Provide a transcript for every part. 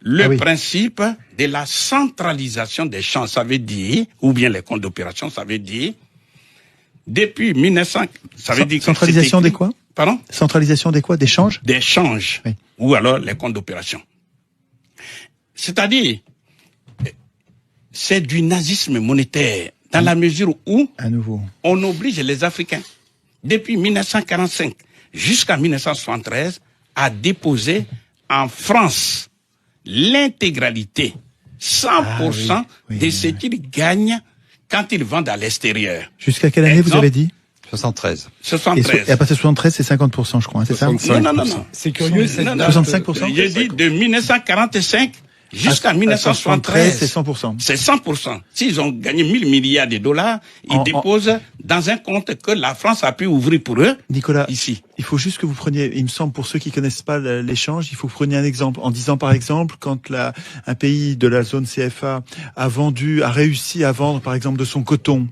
le principe de la centralisation des champs. Ça veut dire, ou bien les comptes d'opération, ça veut dire, depuis 1900, ça veut dire que centralisation des quoi? Pardon? Centralisation des quoi? Des changes? Des changes. Oui. Ou alors les comptes d'opération. C'est-à-dire, c'est du nazisme monétaire, dans la mesure où on oblige les Africains, depuis 1945 jusqu'à 1973, à déposer en France l'intégralité, 100% de ce qu'ils gagnent quand ils vendent à l'extérieur. Jusqu'à quelle année vous avez dit? 73. 73. Et à partir de 73, c'est 50%, je crois, hein, c'est ça? Non. C'est curieux, c'est 65%? J'ai dit de 1945 jusqu'à 1973, c'est 100%. C'est 100%. S'ils ont gagné 1000 milliards de dollars, ils déposent dans un compte que la France a pu ouvrir pour eux. Nicolas, ici. Il faut juste que vous preniez, il me semble, pour ceux qui connaissent pas l'échange, il faut que vous preniez un exemple. En disant, par exemple, quand un pays de la zone CFA a réussi à vendre, par exemple, de son coton,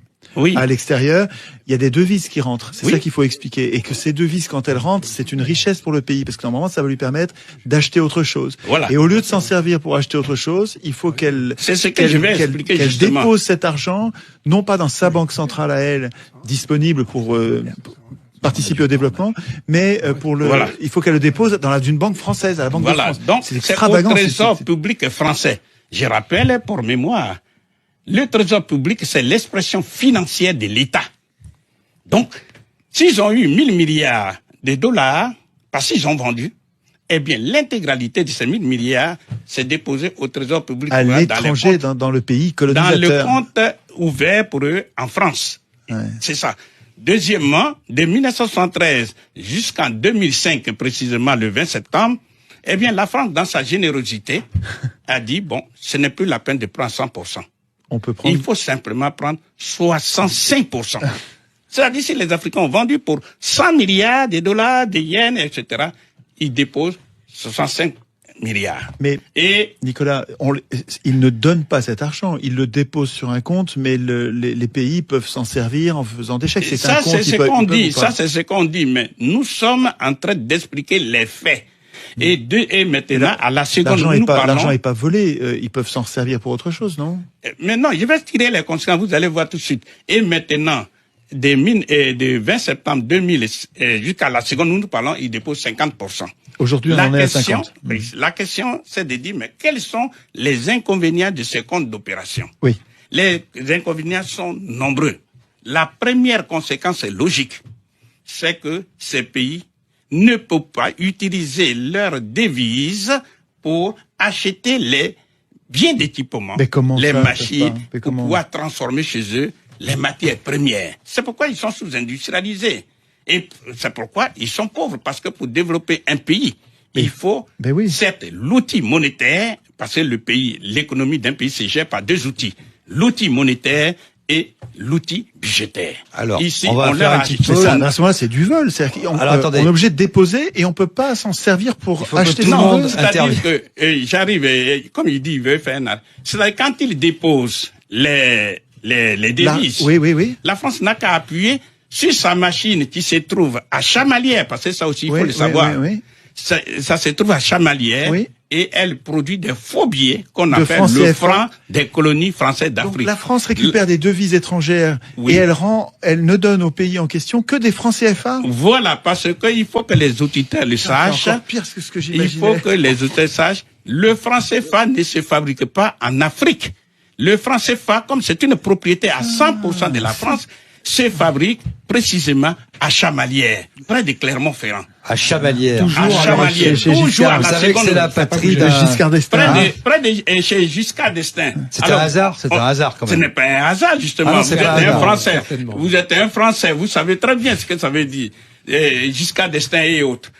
à l'extérieur, il y a des devises qui rentrent. C'est ça qu'il faut expliquer. Et que ces devises, quand elles rentrent, c'est une richesse pour le pays. Parce que normalement, ça va lui permettre d'acheter autre chose. Voilà. Et au lieu de s'en servir pour acheter autre chose, il faut qu'elle dépose cet argent, non pas dans sa banque centrale à elle, disponible pour participer au développement, mais il faut qu'elle le dépose dans une banque française, à la Banque de France. Donc, c'est au Trésor public français. Je rappelle, pour mémoire, le Trésor public, c'est l'expression financière de l'État. Donc, s'ils ont eu 1000 milliards de dollars, parce qu'ils ont vendu, eh bien, l'intégralité de ces 1000 milliards s'est déposée au Trésor public. À l'étranger, dans le pays colonisateur. Dans le compte ouvert pour eux en France. Ouais. C'est ça. Deuxièmement, de 1973 jusqu'en 2005, précisément le 20 septembre, eh bien, la France, dans sa générosité, a dit, bon, ce n'est plus la peine de prendre 100%. Il faut simplement prendre 65%. C'est-à-dire, si les Africains ont vendu pour 100 milliards de dollars, de yens, etc., ils déposent 65 milliards. Mais, Nicolas, ils ne donnent pas cet argent. Ils le déposent sur un compte, mais les pays peuvent s'en servir en faisant des chèques. Ça, c'est ce qu'on dit. Ça, c'est ce qu'on dit. Mais nous sommes en train d'expliquer les faits. Et maintenant, à la seconde où nous parlons... L'argent n'est pas volé, ils peuvent s'en servir pour autre chose, non? Mais non, je vais tirer les conséquences, vous allez voir tout de suite. Et maintenant, de 20 septembre 2000 jusqu'à la seconde où nous parlons, ils déposent 50%. Aujourd'hui, on en est à 50. La question, c'est de dire, mais quels sont les inconvénients de ces comptes d'opération? Oui. Les inconvénients sont nombreux. La première conséquence est logique. C'est que ces pays ne peuvent pas utiliser leurs devises pour acheter les biens d'équipement, les machines, pour pouvoir transformer chez eux les matières premières. C'est pourquoi ils sont sous-industrialisés. Et c'est pourquoi ils sont pauvres, parce que pour développer un pays, il faut, certes, l'outil monétaire, parce que l'économie d'un pays se gère par deux outils. L'outil monétaire et l'outil budgétaire. Alors, ici, on va faire un petit peu. À ce moment-là, c'est du vol. On est obligé de déposer et on peut pas s'en servir pour acheter. Non, c'est-à-dire que j'arrive, comme il dit, il veut faire un... C'est-à-dire quand il dépose les devises, la France n'a qu'à appuyer sur sa machine qui se trouve à Chamalières, parce que ça aussi, il faut le savoir. Ça se trouve à Chamalières. Et elle produit des faux billets qu'on appelle le franc des colonies françaises d'Afrique. Donc la France récupère des devises étrangères et elle ne donne au pays en question que des francs CFA. Voilà, parce qu'il faut que les auditeurs le sachent. C'est encore pire que ce que j'imaginais. Il faut que les auditeurs sachent, le franc CFA ne se fabrique pas en Afrique. Le franc CFA, comme c'est une propriété à 100% de la France, se fabrique précisément à Chamalières, près de Clermont-Ferrand. À Chamalières. Toujours à Chamalières. Toujours à la seconde. C'est la patrie de Giscard d'Estaing. Près de chez Giscard d'Estaing. C'est un hasard. C'est un hasard quand même. Ce n'est pas un hasard justement. Vous êtes un Français. Vous êtes un Français. Vous savez très bien ce que ça veut dire. Giscard d'Estaing et autres.